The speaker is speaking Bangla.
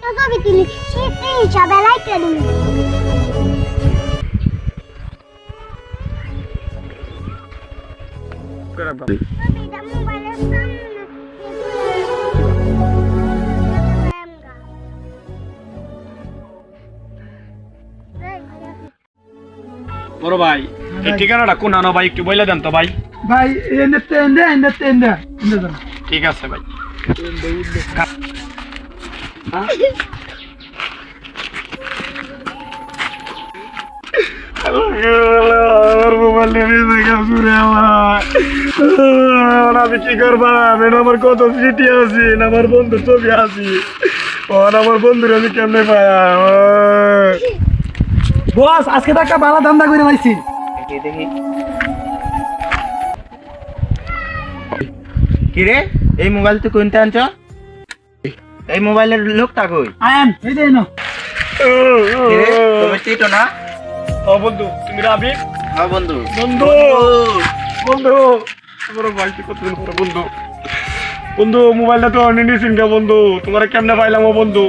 ছবি তুলি সেটা হিসাবে লাইকে দিই ছবিটা মোবাইলের সামনে বড় ভাই এই ঠিকানাটা কোন আনো ভাই একটু বলে দেন তো ভাই। ভাই এনে ঠিক আছে ভাই। আমার মোবাইল নিয়ে গেছে আমার আমি কি করবা আমার কত স্মৃতি আছে আমার বন্ধুর ছবি আছে আমার বন্ধুর আমি কেমনে পাই বস আজকে তো একটা ভালো ধান্দা করে লাইছি দেখি কি রে এই মোবাইল তুই কোনটা আনছ এই মোবাইলের লোকটা কই আয়ান এই যে নো কি রে তুমি চিটো না ও বন্ধু তুমি রাবি হ্যাঁ বন্ধু বন্ধু বন্ধু আমার ভাই কি কতদিন পরে বন্ধু বন্ধু মোবাইলটা তো নিয়ে নিয়েছেন বন্ধু তোমার কেমনে পাইলাম ও বন্ধু